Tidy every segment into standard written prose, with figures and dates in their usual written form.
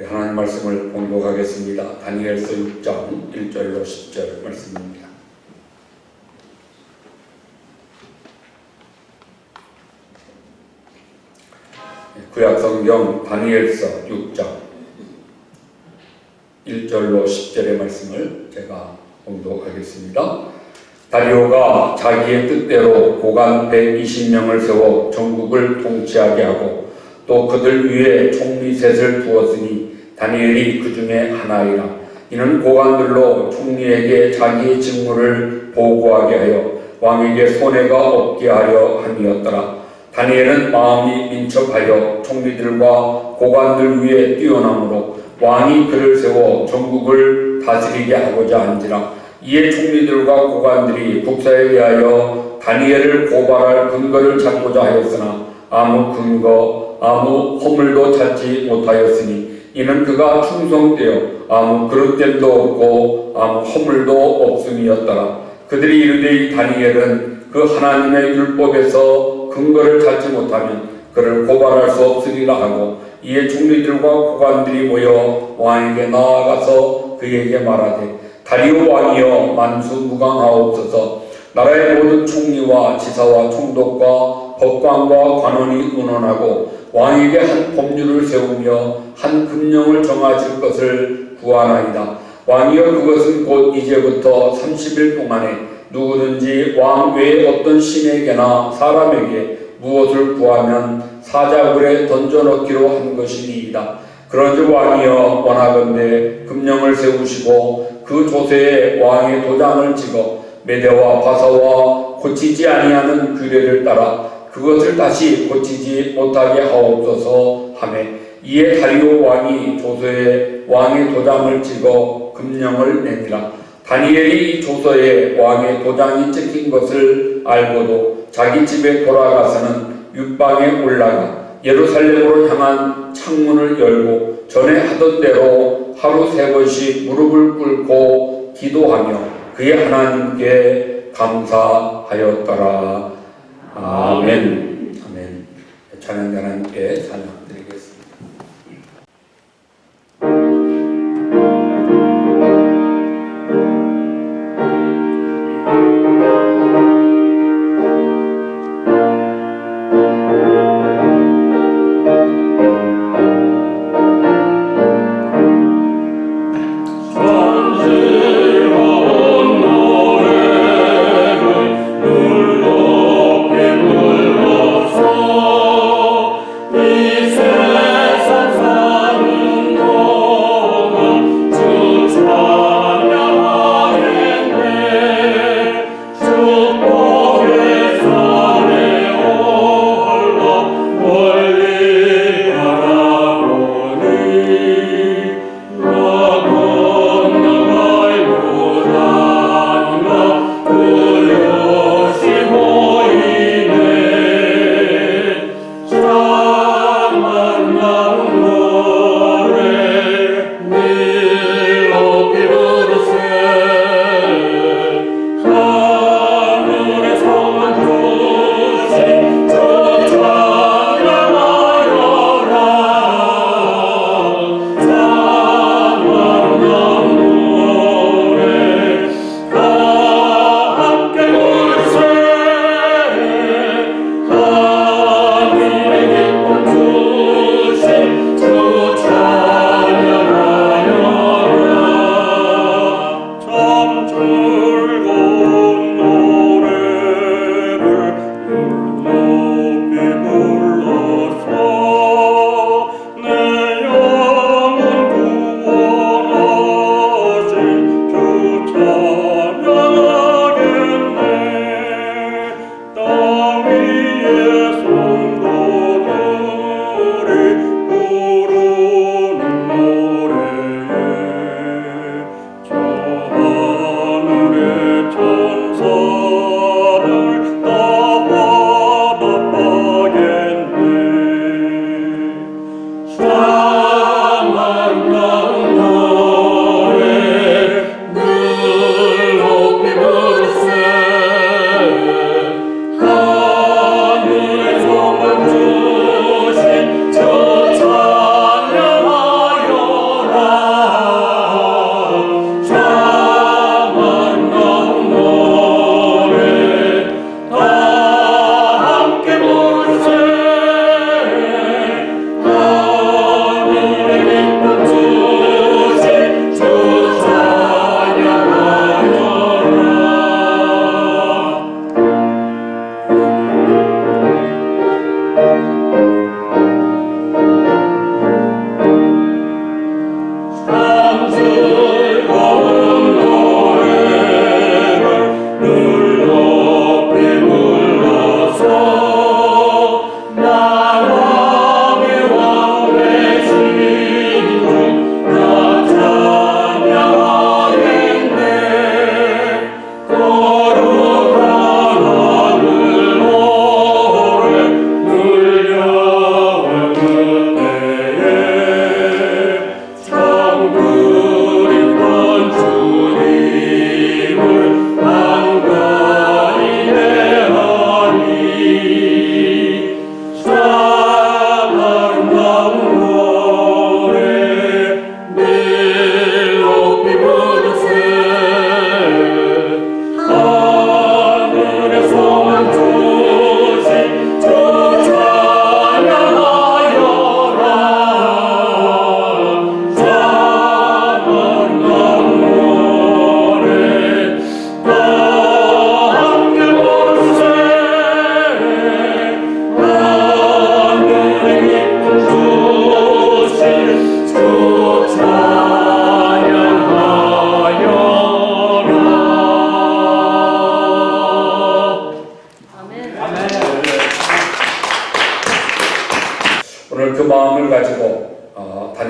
하나님 말씀을 봉독하겠습니다. 다니엘서 6장 1절로 10절 말씀입니다. 구약성경 다니엘서 6장 1절로 10절의 말씀을 제가 봉독하겠습니다. 다리오가 자기의 뜻대로 고관 120명을 세워 전국을 통치하게 하고 또 그들 위에 총리 셋을 두었으니 다니엘이 그 중에 하나이라. 이는 고관들로 총리에게 자기의 직무를 보고하게 하여 왕에게 손해가 없게 하려 함이었더라. 다니엘은 마음이 민첩하여 총리들과 고관들 위에 뛰어나므로 왕이 그를 세워 전국을 다스리게 하고자 한지라. 이에 총리들과 고관들이 국사에 대하여 다니엘을 고발할 근거를 찾고자 하였으나 아무 근거, 아무 허물도 찾지 못하였으니 이는 그가 충성되어 아무 그릇됨도 없고 아무 허물도 없음이었더라. 그들이 이르되 다니엘은 그 하나님의 율법에서 근거를 찾지 못하면 그를 고발할 수 없으리라 하고, 이에 총리들과 고관들이 모여 왕에게 나아가서 그에게 말하되 다리오 왕이여 만수무강하옵소서. 나라의 모든 총리와 지사와 총독과 법관과 관원이 의논하고 왕에게 한 법률을 세우며 한 금령을 정하실 것을 구하나이다. 왕이여 그것은 곧 이제부터 30일 동안에 누구든지 왕 외에 어떤 신에게나 사람에게 무엇을 구하면 사자굴에 던져넣기로 한 것이니이다. 그러지 왕이여 원하건대 금령을 세우시고 그 조서에 왕의 도장을 찍어 메대와 바사와 고치지 아니하는 규례를 따라 그것을 다시 고치지 못하게 하옵소서 하매, 이에 다리오 왕이 조서에 왕의 도장을 찍어 금령을 내니라. 다니엘이 이 조서에 왕의 도장이 찍힌 것을 알고도 자기 집에 돌아가서는 윗방에 올라가 예루살렘으로 향한 창문을 열고 전에 하던 대로 하루 3번씩 무릎을 꿇고 기도하며 그의 하나님께 감사하였더라. 아멘. 아멘. 찬양자 하나님께 찬양드리겠습니다. 이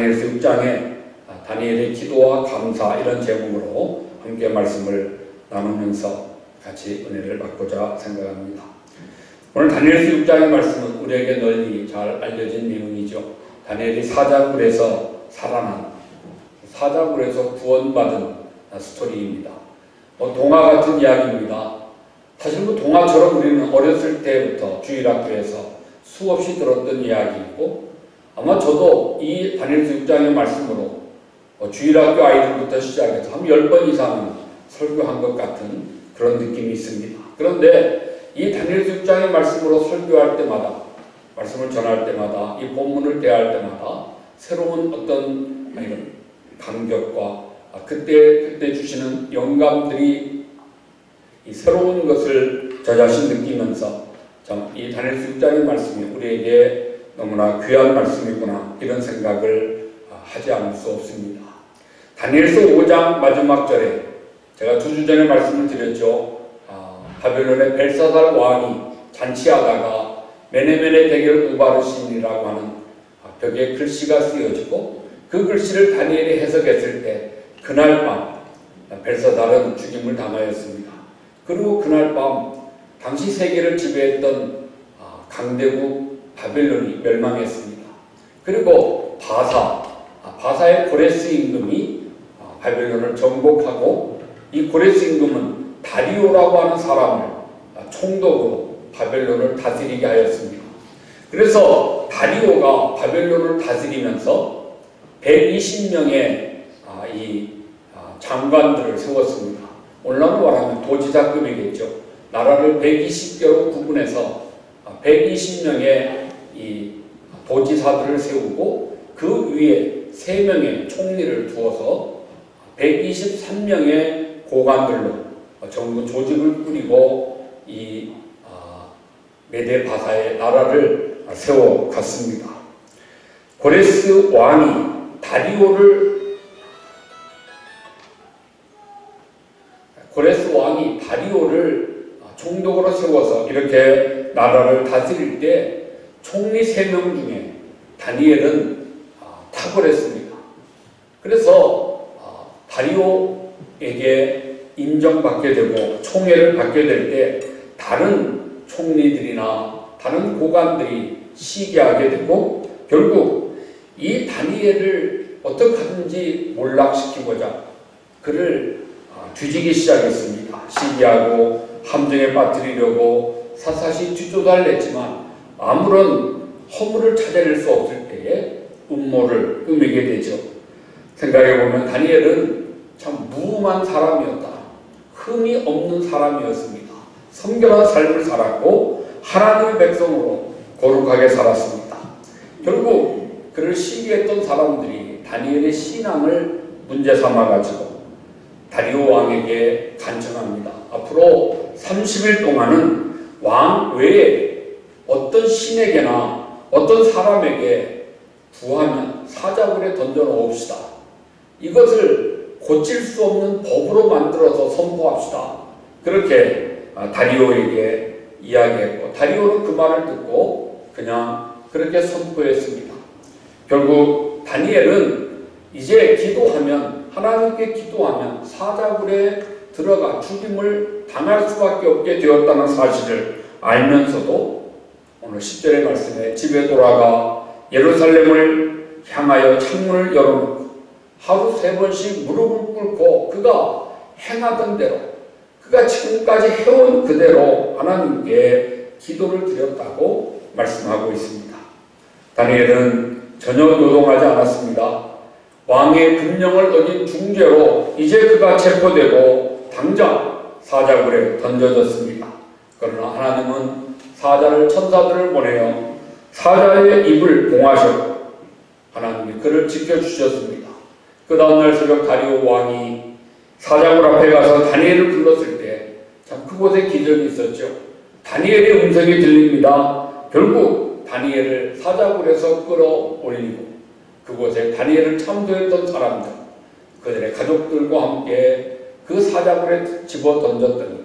다니엘서 6장에 다니엘의 기도와 감사 이런 제목으로 함께 말씀을 나누면서 같이 은혜를 받고자 생각합니다. 오늘 다니엘서 6장의 말씀은 우리에게 널리 잘 알려진 내용이죠. 다니엘이 사자굴에서 살아난, 사자굴에서 구원받은 스토리입니다. 동화 같은 이야기입니다. 사실 동화처럼 우리는 어렸을 때부터 주일학교에서 수없이 들었던 이야기이고, 아마 저도 이 다니엘서 6장의 말씀으로 주일학교 아이들부터 시작해서 한 10번 이상은 설교한 것 같은 그런 느낌이 있습니다. 그런데 이 다니엘서 6장의 말씀으로 설교할 때마다, 말씀을 전할 때마다, 이 본문을 대할 때마다 새로운 어떤 이런 감격과 그때 주시는 영감들이 이 새로운 것을 저 자신 느끼면서 참 이 다니엘서 6장의 말씀이 우리에게 너무나 귀한 말씀이구나 이런 생각을 하지 않을 수 없습니다. 다니엘서 5장 마지막 절에 제가 2주 전에 말씀을 드렸죠. 바벨론의 벨사살 왕이 잔치하다가 메네메네 대결 우바르신이라고 하는 벽에 글씨가 쓰여지고 그 글씨를 다니엘이 해석했을 때 그날 밤 벨사살은 죽임을 당하였습니다. 그리고 그날 밤 당시 세계를 지배했던 강대국 바벨론이 멸망했습니다. 그리고 바사의 고레스 임금이 바벨론을 정복하고 이 고레스 임금은 다리오라고 하는 사람을 총독으로 바벨론을 다스리게 하였습니다. 그래서 다리오가 바벨론을 다스리면서 120명의 장관들을 세웠습니다. 오늘날로 말하면 도지사급이겠죠. 나라를 120개로 구분해서 120명의 이 도지사들을 세우고 그 위에 3명의 총리를 두어서 123명의 고관들로 정부 조직을 꾸리고 이 메데 바사의 나라를 세워갔습니다. 고레스 왕이 다리오를 총독으로 세워서 이렇게 나라를 다스릴 때 총리 3명 중에 다니엘은 탁월했습니다. 그래서 다리오에게 인정받게 되고 총애를 받게 될 때 다른 총리들이나 다른 고관들이 시기하게 되고 결국 이 다니엘을 어떻게 하든지 몰락시키고자 그를 뒤지기 시작했습니다. 시기하고 함정에 빠뜨리려고 샅샅이 뒷조사를 했지만 아무런 허물을 찾아낼 수 없을 때에 음모를 꾸미게 되죠. 생각해보면 다니엘은 참 무음한 사람이었다. 흠이 없는 사람이었습니다. 성결한 삶을 살았고 하나님의 백성으로 거룩하게 살았습니다. 결국 그를 시기했던 사람들이 다니엘의 신앙을 문제 삼아가지고 다리오 왕에게 간청합니다. 앞으로 30일 동안은 왕 외에 어떤 신에게나 어떤 사람에게 구하면 사자굴에 던져 놓읍시다. 이것을 고칠 수 없는 법으로 만들어서 선포합시다. 그렇게 다리오에게 이야기했고 다리오는 그 말을 듣고 그냥 그렇게 선포했습니다. 결국 다니엘은 이제 기도하면 하나님께 기도하면 사자굴에 들어가 죽임을 당할 수밖에 없게 되었다는 사실을 알면서도 오늘 10절의 말씀에 집에 돌아가 예루살렘을 향하여 창문을 열어놓고 하루 3번씩 무릎을 꿇고 그가 행하던 대로 그가 지금까지 해온 그대로 하나님께 기도를 드렸다고 말씀하고 있습니다. 다니엘은 전혀 노동하지 않았습니다. 왕의 금령을 어긴 중죄로 이제 그가 체포되고 당장 사자굴에 던져졌습니다. 그러나 하나님은 천사들을 보내어 사자의 입을 봉하셨고 하나님이 그를 지켜주셨습니다. 그 다음날 새벽 다리오 왕이 사자굴 앞에 가서 다니엘을 불렀을 때 참 그곳에 기적이 있었죠. 다니엘의 음성이 들립니다. 결국 다니엘을 사자굴에서 끌어올리고 그곳에 다니엘을 참조했던 사람들, 그들의 가족들과 함께 그 사자굴에 집어 던졌더니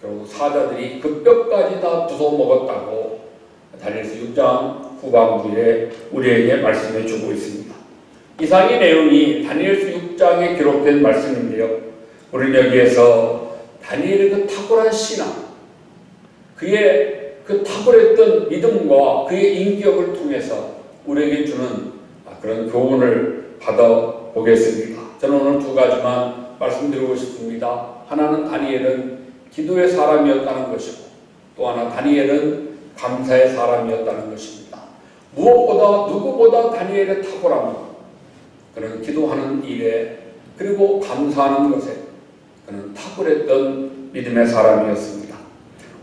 결국 사자들이 그 뼈까지 다 부숴 먹었다고 다니엘서 6장 후반부에 우리에게 말씀해 주고 있습니다. 이상의 내용이 다니엘서 6장에 기록된 말씀인데요. 우리는 여기에서 다니엘의 그 탁월한 신앙, 그의 그 탁월했던 믿음과 그의 인격을 통해서 우리에게 주는 그런 교훈을 받아보겠습니다. 저는 오늘 두 가지만 말씀드리고 싶습니다. 하나는 다니엘은 기도의 사람이었다는 것이고, 또 하나 다니엘은 감사의 사람이었다는 것입니다. 무엇보다 누구보다 다니엘의 탁월함은 그는 기도하는 일에, 그리고 감사하는 것에 그는 탁월했던 믿음의 사람이었습니다.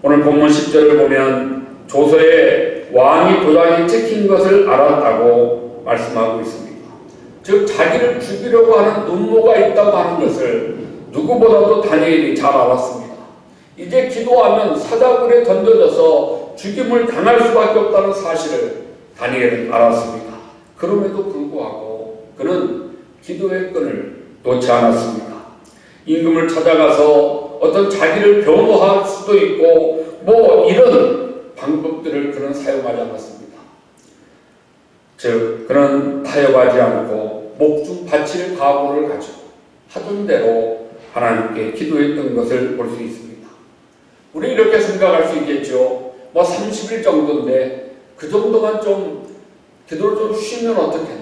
오늘 본문 10절을 보면 조서에 왕이 도장에 찍힌 것을 알았다고 말씀하고 있습니다. 즉 자기를 죽이려고 하는 음모가 있다고 하는 것을 누구보다도 다니엘이 잘 알았습니다. 이제 기도하면 사자굴에 던져져서 죽임을 당할 수밖에 없다는 사실을 다니엘은 알았습니다. 그럼에도 불구하고 그는 기도의 끈을 놓지 않았습니다. 임금을 찾아가서 어떤 자기를 변호할 수도 있고 이런 방법들을 그는 사용하지 않았습니다. 즉 그는 타협하지 않고 목숨 바칠 각오를 가지고 하던 대로 하나님께 기도했던 것을 볼 수 있습니다. 우리 이렇게 생각할 수 있겠죠. 30일 정도인데 그 정도만 좀 기도를 좀 쉬면 어떻겠나.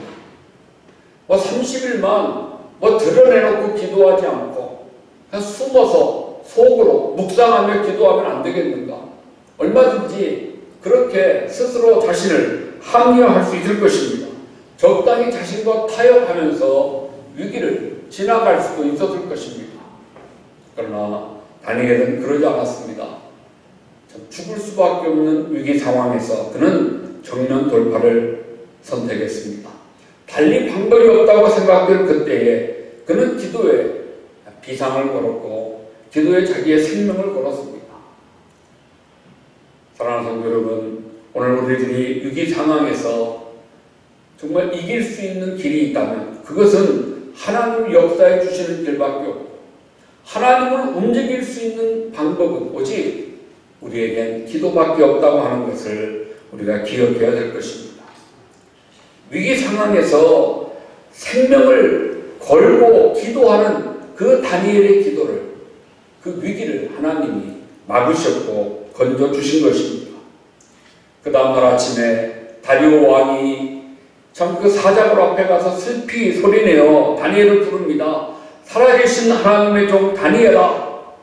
30일만 드러내놓고 기도하지 않고 그냥 숨어서 속으로 묵상하며 기도하면 안 되겠는가. 얼마든지 그렇게 스스로 자신을 합리화할 수 있을 것입니다. 적당히 자신과 타협하면서 위기를 지나갈 수도 있었을 것입니다. 그러나 다니엘은 그러지 않았습니다. 죽을 수밖에 없는 위기 상황에서 그는 정면 돌파를 선택했습니다. 달리 방법이 없다고 생각될 그때에 그는 기도에 비상을 걸었고 기도에 자기의 생명을 걸었습니다. 사랑하는 성도 여러분, 오늘 우리들이 위기 상황에서 정말 이길 수 있는 길이 있다면 그것은 하나님 역사해 주시는 길밖에 없고, 하나님을 움직일 수 있는 방법은 오직 우리에겐 기도밖에 없다고 하는 것을 우리가 기억해야 될 것입니다. 위기 상황에서 생명을 걸고 기도하는 그 다니엘의 기도를, 그 위기를 하나님이 막으셨고 건져주신 것입니다. 그 다음날 아침에 다리오 왕이 참 그 사자굴 앞에 가서 슬피 소리내어 다니엘을 부릅니다. 살아계신 하나님의 종 다니엘아.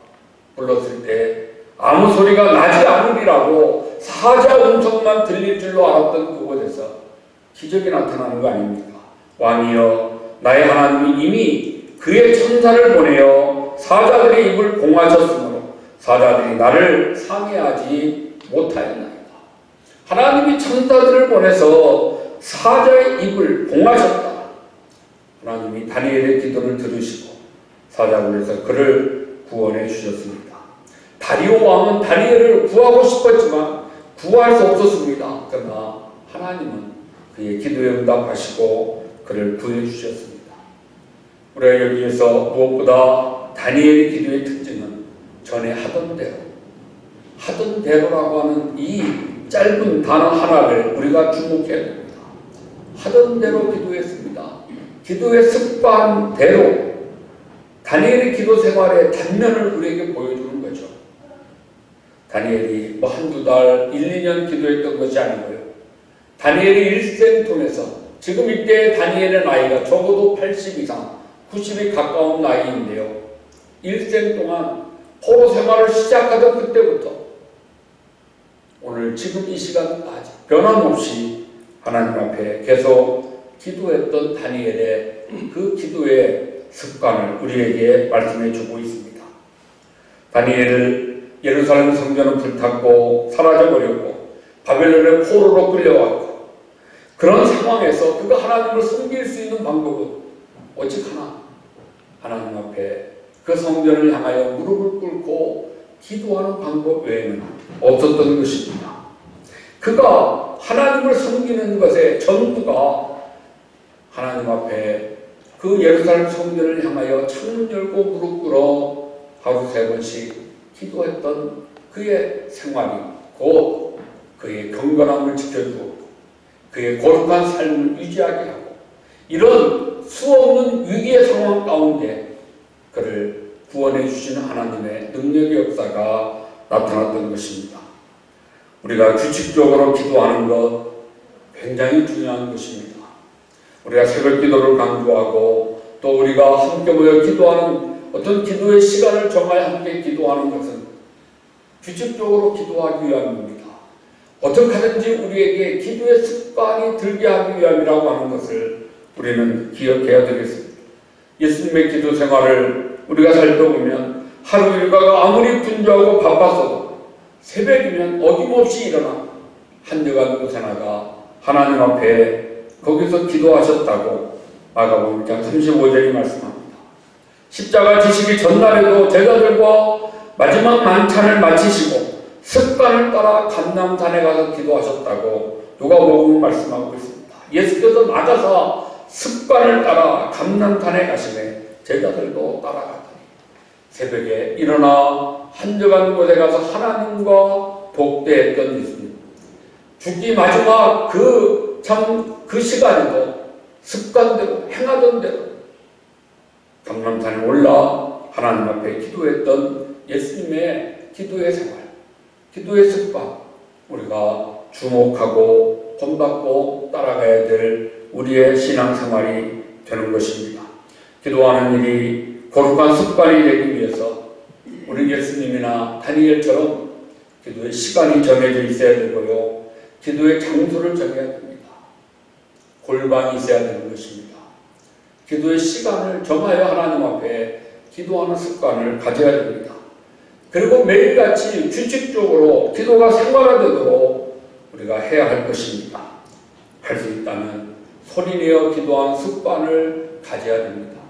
불렀을 때 아무 소리가 나지 않으리라고 사자 음성만 들릴 줄로 알았던 그곳에서 기적이 나타나는 거 아닙니까? 왕이여, 나의 하나님이 이미 그의 천사를 보내어 사자들의 입을 봉하셨으므로 사자들이 나를 상해하지 못하였나이다. 하나님이 천사들을 보내서 사자의 입을 봉하셨다. 하나님이 다니엘의 기도를 들으시고 사자굴에서 그를 구원해 주셨습니다. 다리오 왕은 다니엘을 구하고 싶었지만 구할 수 없었습니다. 그러나 하나님은 그의 기도에 응답하시고 그를 구해 주셨습니다. 우리가 여기에서 무엇보다 다니엘의 기도의 특징은 전에 하던 대로라고 하는 이 짧은 단어 하나를 우리가 주목해야 됩니다. 하던 대로 기도했습니다. 기도의 습관대로 다니엘의 기도 생활의 단면을 우리에게 보여주는 거죠. 다니엘이 한두 달, 1, 2년 기도했던 것이 아니고요. 다니엘의 일생 통해서 지금 이때 다니엘의 나이가 적어도 80 이상, 90이 가까운 나이인데요. 일생 동안 포로 생활을 시작하던 그때부터 오늘 지금 이 시간까지 변함없이 하나님 앞에 계속 기도했던 다니엘의 그 기도의 습관을 우리에게 말씀해 주고 있습니다. 다니엘을 예루살렘 성전은 불탔고 사라져버렸고 바벨론의 포로로 끌려왔고, 그런 상황에서 그가 하나님을 섬길 수 있는 방법은 오직 하나님 앞에 그 성전을 향하여 무릎을 꿇고 기도하는 방법 외에는 없었던 것입니다. 그가 하나님을 섬기는 것의 전부가 하나님 앞에 그 예루살렘 성전을 향하여 창문 열고 무릎 꿇어 하루 3번씩 기도했던 그의 생활이 곧 그의 경건함을 지켜주었고 그의 거룩한 삶을 유지하게 하고 이런 수없는 위기의 상황 가운데 그를 구원해 주시는 하나님의 능력의 역사가 나타났던 것입니다. 우리가 규칙적으로 기도하는 것 굉장히 중요한 것입니다. 우리가 새벽 기도를 강조하고 또 우리가 함께 모여 기도하는 어떤 기도의 시간을 정하여 함께 기도하는 것은 규칙적으로 기도하기 위함입니다. 어떻게 하든지 우리에게 기도의 습관이 들게 하기 위함이라고 하는 것을 우리는 기억해야 되겠습니다. 예수님의 기도 생활을 우리가 살펴보면 하루 일과가 아무리 분주하고 바빴어도 새벽이면 어김없이 일어나 한여간 곳에 나가 하나님 앞에 거기서 기도하셨다고 마가복음 1장 35절이 말씀합니다. 십자가 지시기 전날에도 제자들과 마지막 만찬을 마치시고 습관을 따라 감람산에 가서 기도하셨다고 누가복음은 말씀하고 있습니다. 예수께서 나가서 습관을 따라 감람산에 가시매 제자들도 따라가더니 새벽에 일어나 한적한 곳에 가서 하나님과 독대했던 예수님. 죽기 마지막 그 시간에도 습관대로 행하던 대로 감람산에 올라 하나님 앞에 기도했던 예수님의 기도의 생활, 기도의 습관, 우리가 주목하고 본받고 따라가야 될 우리의 신앙생활이 되는 것입니다. 기도하는 일이 거룩한 습관이 되기 위해서 우리 예수님이나 다니엘처럼 기도의 시간이 정해져 있어야 되고요. 기도의 장소를 정해야 됩니다. 골방이 있어야 되는 것입니다. 기도의 시간을 정하여 하나님 앞에 기도하는 습관을 가져야 됩니다. 그리고 매일같이 규칙적으로 기도가 생활화되도록 우리가 해야 할 것입니다. 할 수 있다면 소리내어 기도하는 습관을 가져야 됩니다.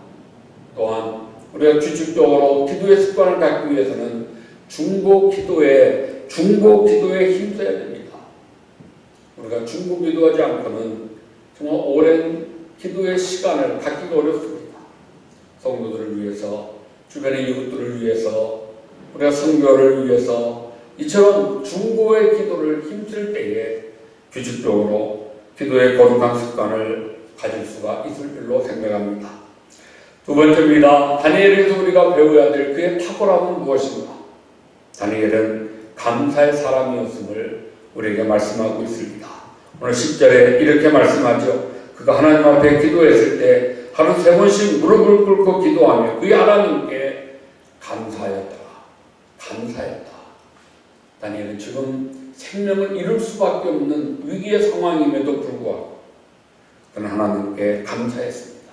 또한 우리가 규칙적으로 기도의 습관을 갖기 위해서는 중보 기도에 힘써야 됩니다. 우리가 중보 기도하지 않고는 정말 오랜 기도의 시간을 갖기가 어렵습니다. 성도들을 위해서, 주변의 이웃들을 위해서, 우리가 선교를 위해서 이처럼 중보의 기도를 힘쓸 때에 규칙적으로 기도의 거룩한 습관을 가질 수가 있을 줄로 생각합니다. 두 번째입니다. 다니엘에서 우리가 배워야 될 그의 탁월함은 무엇인가? 다니엘은 감사의 사람이었음을 우리에게 말씀하고 있습니다. 오늘 10절에 이렇게 말씀하죠. 그가 하나님 앞에 기도했을 때 하루 3번씩 무릎을 꿇고 기도하며 그의 하나님께 감사하였다. 다니엘은 지금 생명을 잃을 수밖에 없는 위기의 상황임에도 불구하고 그는 하나님께 감사했습니다.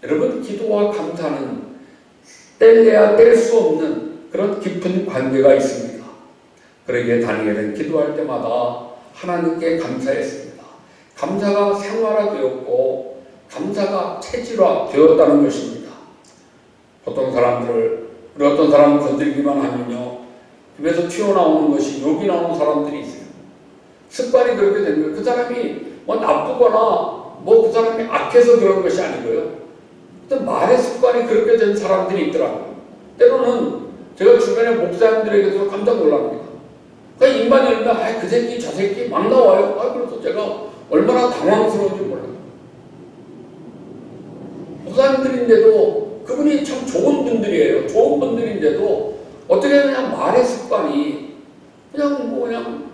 여러분, 기도와 감사는 뗄래야 뗄 수 없는 그런 깊은 관계가 있습니다. 그러기에 다니엘은 기도할 때마다 하나님께 감사했습니다. 감사가 생활화되었고 감사가 체질화되었다는 것입니다. 보통 사람들을 우리 어떤 사람을 건드리기만 하면요, 입에서 튀어나오는 것이 욕이 나오는 사람들이 있어요. 습관이 그렇게 되는 거예요. 그 사람이 뭐 나쁘거나 그 사람이 악해서 그런 것이 아니고요. 어떤 말의 습관이 그렇게 된 사람들이 있더라고요. 때로는 제가 주변의 목사님들에게서 깜짝 놀랍니다. 그냥 입만 열면 그 새끼 저 새끼 막 나와요. 그래서 제가 얼마나 당황스러운지 몰라요. 목사님들인데도 그분이 참 좋은 분들이에요. 좋은 분들인데도 어떻게 그냥 말의 습관이 그냥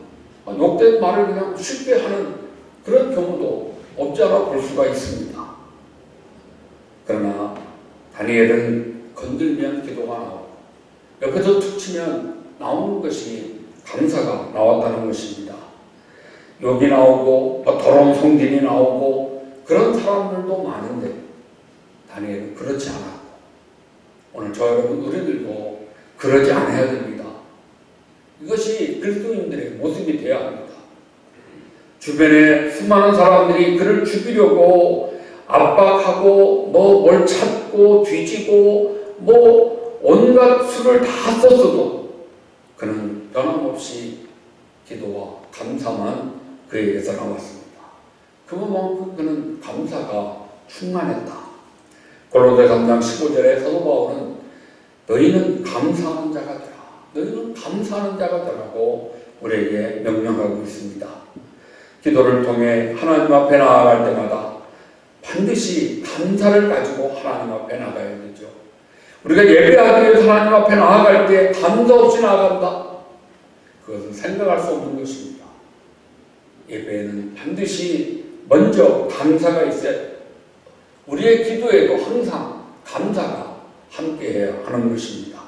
욕된 말을 그냥 쉽게 하는 그런 경우도 없지 않아 볼 수가 있습니다. 그러나 다니엘은 건들면 기도가 나오고 옆에서 툭 치면 나오는 것이 감사가 나왔다는 것입니다. 욕이 나오고 더러운 성질이 나오고 그런 사람들도 많은데 다니엘은 그렇지 않았고 오늘 저 여러분 우리들도 그러지 않아야 됩니다. 이것이 그리스도인들의 모습이 되어야 합니다. 주변에 수많은 사람들이 그를 죽이려고 압박하고 뭘 찾고 뒤지고 온갖 수를 다 썼어도 그는 변함없이 기도와 감사만 그에게서 나왔습니다. 그만큼 그는 감사가 충만했다. 골로새 3장 15절에 사도 바울은 너희는 감사하는 자가 되라. 너희는 감사하는 자가 되라고 우리에게 명령하고 있습니다. 기도를 통해 하나님 앞에 나아갈 때마다 반드시 감사를 가지고 하나님 앞에 나가야 되죠. 우리가 예배하기 위해서 하나님 앞에 나아갈 때 감사 없이 나아간다? 그것은 생각할 수 없는 것입니다. 예배에는 반드시 먼저 감사가 있어야 돼요. 우리의 기도에도 항상 감사가 함께해야 하는 것입니다.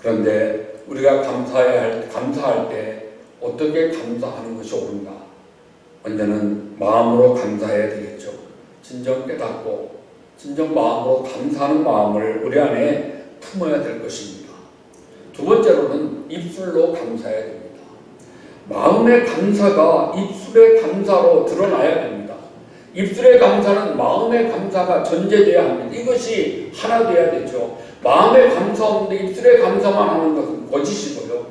그런데 우리가 감사할 때 어떻게 감사하는 것이 옳은가? 먼저는 마음으로 감사해야 되겠죠. 진정 깨닫고 진정 마음으로 감사하는 마음을 우리 안에 품어야 될 것입니다. 두 번째로는 입술로 감사해야 됩니다. 마음의 감사가 입술의 감사로 드러나야 됩니다. 입술의 감사는 마음의 감사가 전제되어야 합니다. 이것이 하나 되어야 되죠. 마음의 감사 없는데 입술의 감사만 하는 것은 거짓이고요.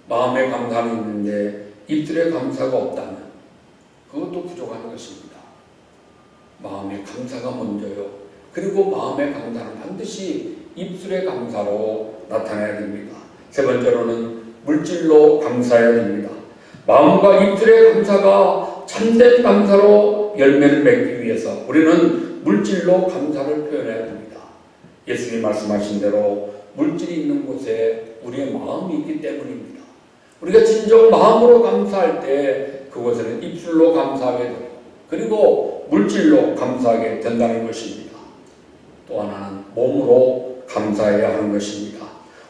마음의 감사는 있는데 입술의 감사가 없다면 그것도 부족한 것입니다. 마음의 감사가 먼저요. 그리고 마음의 감사는 반드시 입술의 감사로 나타나야 됩니다. 세 번째로는 물질로 감사해야 됩니다. 마음과 입술의 감사가 참된 감사로 열매를 맺기 위해서 우리는 물질로 감사를 표현해야 됩니다. 예수님 말씀하신 대로 물질이 있는 곳에 우리의 마음이 있기 때문입니다. 우리가 진정 마음으로 감사할 때 그곳에는 입술로 감사하게 되고 그리고 물질로 감사하게 된다는 것입니다. 또 하나는 몸으로 감사해야 하는 것입니다.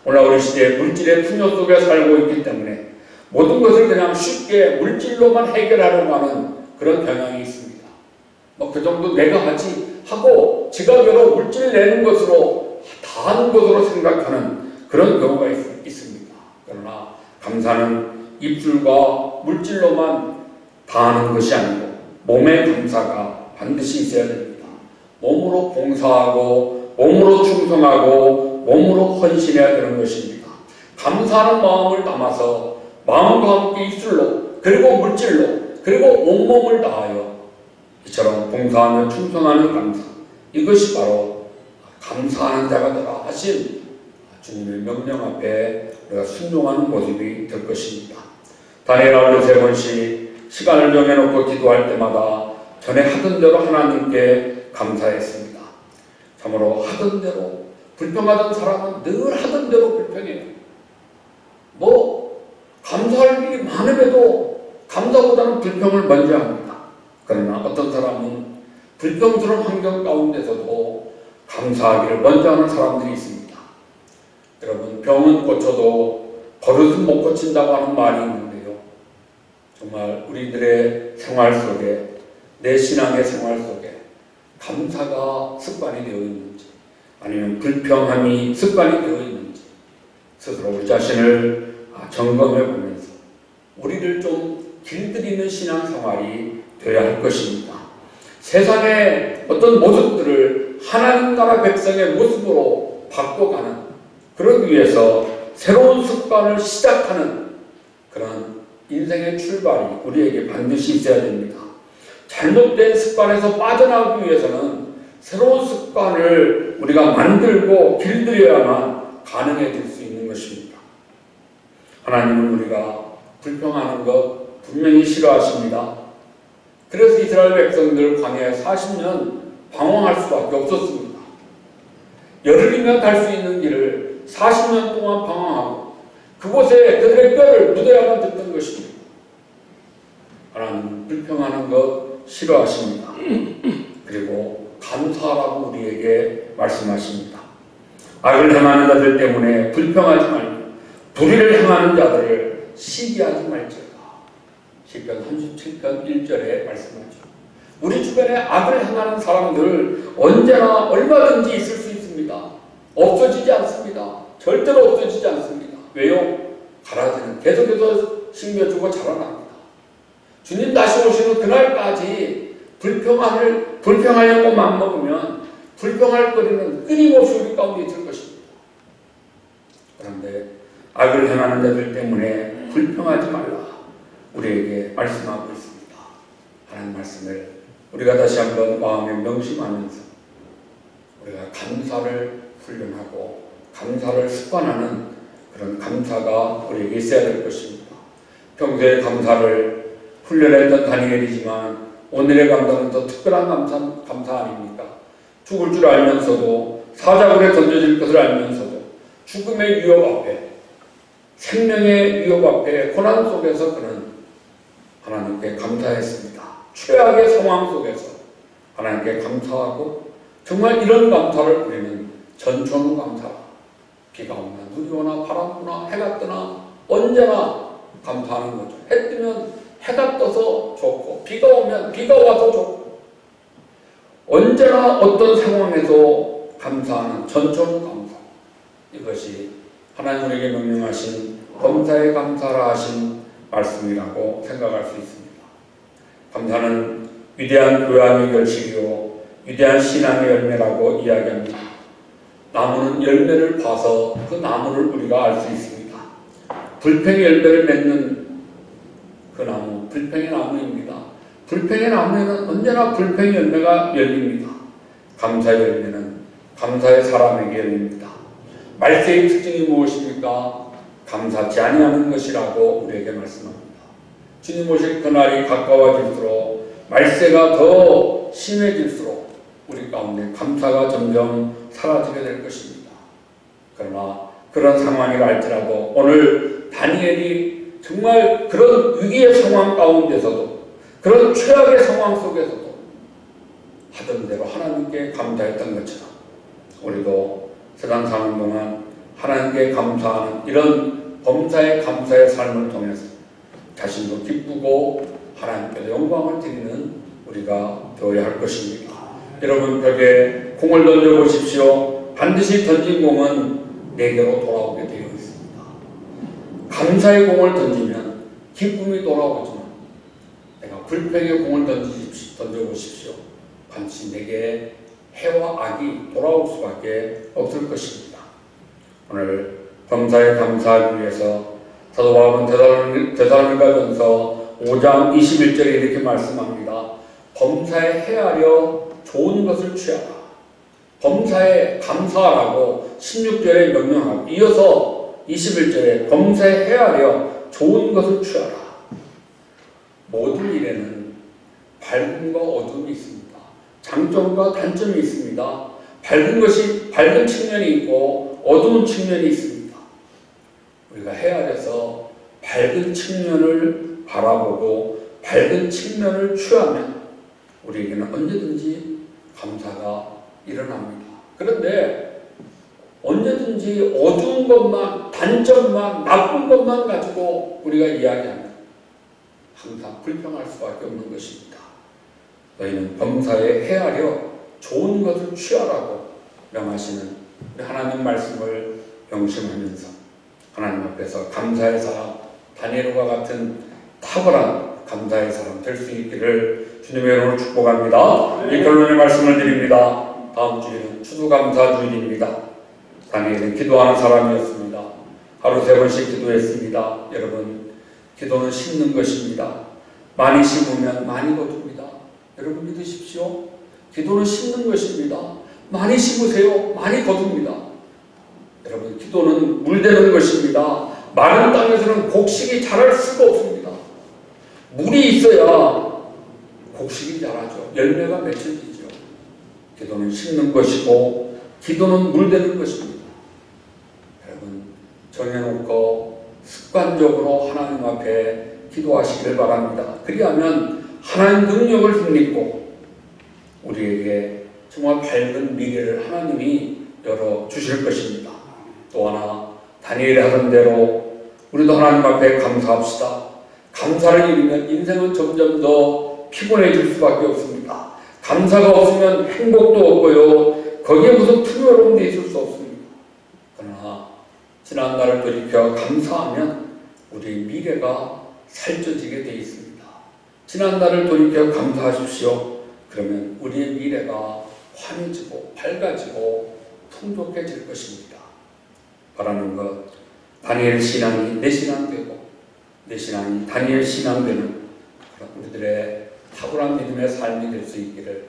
오늘 우리 시대에 물질의 풍요 속에 살고 있기 때문에 모든 것을 그냥 쉽게 물질로만 해결하려고 하는 그런 경향이 있습니다. 그 정도 내가 하지 하고 지가 여러 물질 내는 것으로 다 하는 것으로 생각하는 그런 경우가 있습니다. 그러나 감사는 입술과 물질로만 다 하는 것이 아니고 몸의 감사가 반드시 있어야 됩니다. 몸으로 봉사하고 몸으로 충성하고 몸으로 헌신해야 되는 것입니다. 감사하는 마음을 담아서 마음과 함께 입술로 그리고 물질로 그리고 온몸을 다하여 이처럼 봉사하며 충성하는 감사, 이것이 바로 감사하는 자가 되라 하신 주님의 명령 앞에 우리가 순종하는 모습이 될 것입니다. 다니엘 하루 3번씩 시간을 정해놓고 기도할 때마다 전에 하던 대로 하나님께 감사했습니다. 참으로 하던 대로 불평하던 사람은 늘 하던 대로 불평해요. 감사할 일이 많음에도 감사보다는 불평을 먼저 합니다. 그러나 어떤 사람은 불평스러운 환경 가운데서도 감사하기를 먼저 하는 사람들이 있습니다. 여러분, 병은 고쳐도 버릇은 못 고친다고 하는 말이 있는데요. 정말 우리들의 생활 속에, 내 신앙의 생활 속에 감사가 습관이 되어 있는지 아니면 불평함이 습관이 되어 있는지 스스로 우리 자신을 점검해 보면서 우리를 좀 길들이는 신앙생활이 되어야 할 것입니다. 세상의 어떤 모습들을 하나님 나라 백성의 모습으로 바꿔가는, 그러기 위해서 새로운 습관을 시작하는 그런 인생의 출발이 우리에게 반드시 있어야 됩니다. 잘못된 습관에서 빠져나오기 위해서는 새로운 습관을 우리가 만들고 길들여야만 가능해질 수 있는 것입니다. 하나님은 우리가 불평하는 것 분명히 싫어하십니다. 그래서 이스라엘 백성들 광야에 40년 방황할 수밖에 없었습니다. 열흘이면 갈 수 있는 길을 40년 동안 방황하고 그곳에 그들의 뼈를 묻어야만 됐던 것입니다. 하나님은 불평하는 것 싫어하십니다. 그리고 감사하라고 우리에게 말씀하십니다. 악을 행하는 자들 때문에 불평하지 말고 불의를 행하는 자들을 시기하지 말지어다. 시편 37편 1절에 말씀하죠. 우리 주변에 악을 행하는 사람들 언제나 얼마든지 있을 수 있습니다. 없어지지 않습니다. 절대로 없어지지 않습니다. 왜요? 가라지는 계속해서 심겨주고 자라납니다. 주님 다시 오시는 그날까지 불평하려고 맘먹으면 불평할 거리는 끊임없이 우리 가운데 있을 것입니다. 그런데 악을 행하는 자들 때문에 불평하지 말라 우리에게 말씀하고 있습니다. 하나님 말씀을 우리가 다시 한번 마음에 명심하면서 우리가 감사를 훈련하고 감사를 습관하는 그런 감사가 우리에게 있어야 될 것입니다. 평소에 감사를 훈련했던 다니엘이지만 오늘의 감사는 더 특별한 감사 아닙니까? 죽을 줄 알면서도, 사자굴에 던져질 것을 알면서도, 죽음의 위협 앞에, 생명의 위협 앞에, 고난 속에서 그는 하나님께 감사했습니다. 최악의 상황 속에서 하나님께 감사하고, 정말 이런 감사를 우리는 전천후 감사, 비가 오나 눈이 오나 바람 부나 해가 뜨나 언제나 감사하는 거죠. 해 뜨면 해가 떠서 좋고, 비가 오면 비가 와서 좋고, 언제나 어떤 상황에서 감사하는 전천후 감사, 이것이 하나님 우리에게 명령하신 범사에 감사라 하신 말씀이라고 생각할 수 있습니다. 감사는 위대한 교양의 결실이요 위대한 신앙의 열매라고 이야기합니다. 나무는 열매를 봐서 그 나무를 우리가 알 수 있습니다. 불팽의 열매를 맺는 그 나무, 불팽의 나무입니다. 불팽의 나무에는 언제나 불팽의 열매가 열립니다. 감사의 열매는 감사의 사람에게 열립니다. 말세의 특징이 무엇입니까? 감사치 아니하는 것이라고 우리에게 말씀합니다. 주님 오실 그날이 가까워질수록, 말세가 더 심해질수록 우리 가운데 감사가 점점 사라지게 될 것입니다. 그러나 그런 상황이라 할지라도 오늘 다니엘이 정말 그런 위기의 상황 가운데서도, 그런 최악의 상황 속에서도 하던 대로 하나님께 감사했던 것처럼 우리도 세상 사는 동안 하나님께 감사하는 이런 범사의 감사의 삶을 통해서 자신도 기쁘고 하나님께 영광을 드리는 우리가 되어야 할 것입니다. 여러분, 벽에 공을 던져보십시오. 반드시 던진 공은 내게로 돌아오게 되어 있습니다. 감사의 공을 던지면 기쁨이 돌아오지만, 내가 불평의 공을 던져보십시오. 반드시 내게 해와 악이 돌아올 수밖에 없을 것입니다. 오늘 범사에 감사하기 위해서 사도 바울은 데살로니가전서 5장 21절에 이렇게 말씀합니다. 범사에 헤아려 좋은 것을 취하라. 범사에 감사하라고 16절에 명령하고, 이어서 21절에 범사에 헤아려 좋은 것을 취하라. 모든 일에는 밝음과 어둠이 있습니다. 장점과 단점이 있습니다. 밝은 측면이 있고 어두운 측면이 있습니다. 우리가 헤아려서 밝은 측면을 바라보고 밝은 측면을 취하면 우리에게는 언제든지 감사가 일어납니다. 그런데 언제든지 어두운 것만, 단점만, 나쁜 것만 가지고 우리가 이야기하면 항상 불평할 수밖에 없는 것입니다. 너희는 범사에 헤아려 좋은 것을 취하라고 명하시는 하나님 말씀을 명심하면서 하나님 앞에서 감사의 사람, 다니엘과 같은 탁월한 감사의 사람 될 수 있기를 주님의 이름으로 축복합니다. 이 결론의 말씀을 드립니다. 다음 주에는 추수감사 주일입니다. 다니엘은 기도하는 사람이었습니다. 하루 3번씩 기도했습니다. 여러분, 기도는 심는 것입니다. 많이 심으면 많이 거둡니다. 여러분 믿으십시오. 기도는 심는 것입니다. 많이 심으세요. 많이 거둡니다. 여러분, 기도는 물대는 것입니다. 마른 땅에서는 곡식이 자랄 수가 없습니다. 물이 있어야 곡식이 자라죠. 열매가 맺혀지죠. 기도는 심는 것이고 기도는 물대는 것입니다. 여러분, 정해놓고 습관적으로 하나님 앞에 기도하시길 바랍니다. 그리하면 하나님 능력을 힘입고 우리에게 정말 밝은 미래를 하나님이 열어주실 것입니다. 또 하나, 다니엘이 하던 대로 우리도 하나님 앞에 감사합시다. 감사를 잃으면 인생은 점점 더 피곤해질 수밖에 없습니다. 감사가 없으면 행복도 없고요. 거기에 무슨 풍요로움도 있을 수 없습니다. 그러나 지난 날을 돌이켜 감사하면 우리의 미래가 살쪄지게 되어 있습니다. 지난 날을 돌이켜 감사하십시오. 그러면 우리의 미래가 환해지고 밝아지고 풍족해질 것입니다. 바라는 것, 다니엘 신앙이 내 신앙 되고 내 신앙이 다니엘 신앙 되는 우리들의 탁월한 믿음의 삶이 될 수 있기를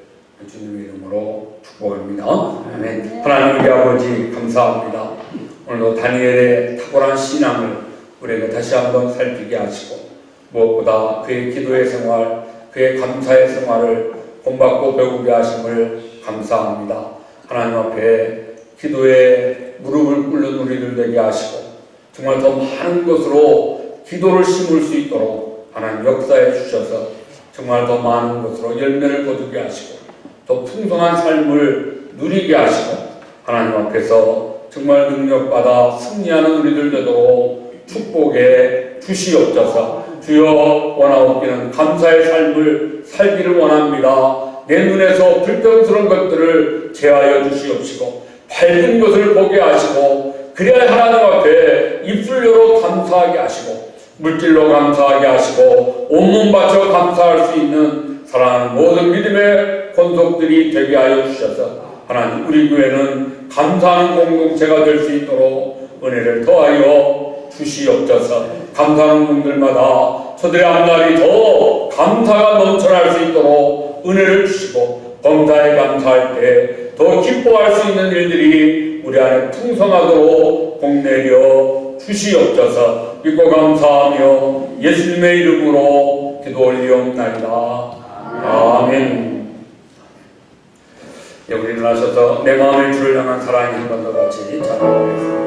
주님의 이름으로 축복합니다. 아멘. 하나님 우리 아버지 감사합니다. 오늘도 다니엘의 탁월한 신앙을 우리에게 다시 한번 살피게 하시고 무엇보다 그의 기도의 생활, 그의 감사의 생활을 본받고 배우게 하심을 감사합니다. 하나님 앞에 기도에 무릎을 꿇는 우리들 되게 하시고 정말 더 많은 것으로 기도를 심을 수 있도록 하나님 역사해 주셔서 정말 더 많은 것으로 열매를 거두게 하시고 더 풍성한 삶을 누리게 하시고 하나님 앞에서 정말 능력받아 승리하는 우리들 되도록 축복에 주시옵소서. 주여, 원하옵기는 감사의 삶을 살기를 원합니다. 내 눈에서 불평스러운 것들을 제하여 주시옵시고 밝은 것을 보게 하시고 그래야 하나님 앞에 입술로 감사하게 하시고 물질로 감사하게 하시고 온몸 바쳐 감사할 수 있는 사랑하는 모든 믿음의 권속들이 되게 하여 주셔서 하나님 우리 교회는 감사하는 공동체가 될 수 있도록 은혜를 더하여 주시옵소서. 감사하는 분들마다 저들의 앞날이 더 감사가 넘쳐날 수 있도록 은혜를 주시고 범사에 감사할 때 더 기뻐할 수 있는 일들이 우리 안에 풍성하도록 복내려 주시옵소서. 믿고 감사하며 예수님의 이름으로 기도 올리옵나이다. 아멘. 네, 우리 일어나셔서 내 마음의 주를 향한 사랑이 한 번 더 같이 찬양하겠습니다.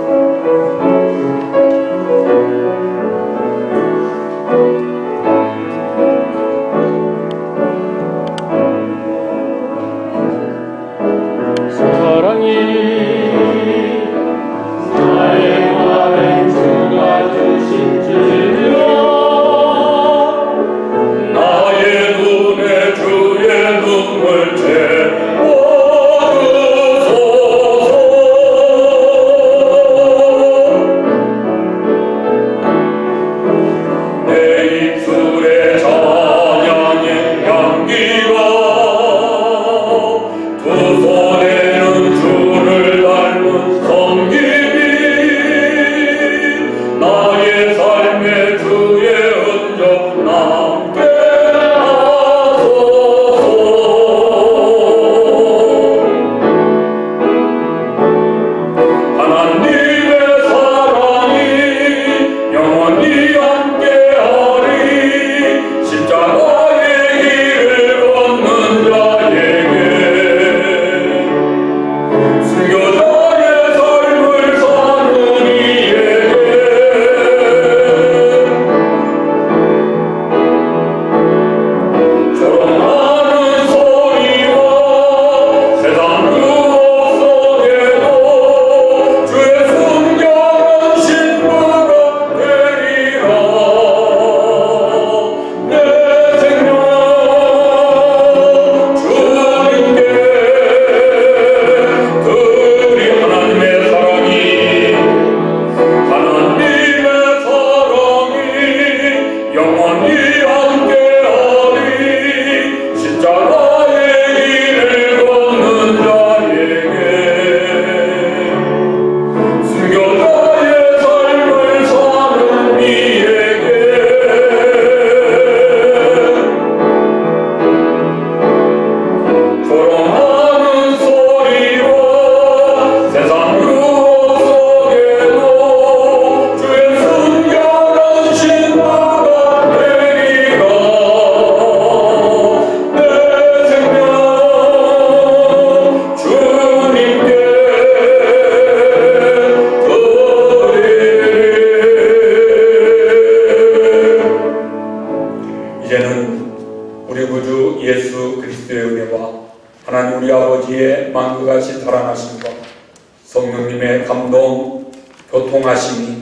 만국하신 사랑하심과 성령님의 감동, 교통하심이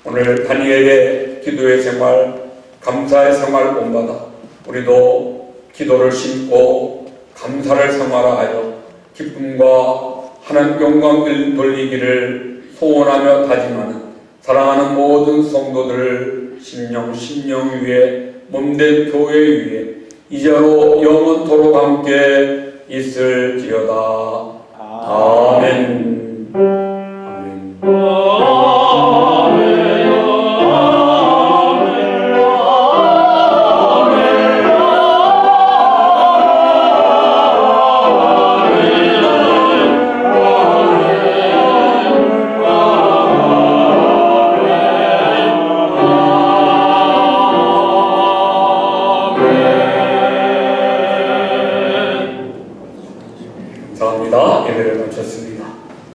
오늘 다니엘의 기도의 생활, 감사의 생활을 본받아 우리도 기도를 심고 감사를 생활하여 기쁨과 하나님 영광을 돌리기를 소원하며 다짐하는 사랑하는 모든 성도들을 심령 위에 몸된 교회 위에 이제로 영원토록 함께 있을지어다. 아멘. 아멘. 감사합니다. 예배를 마쳤습니다.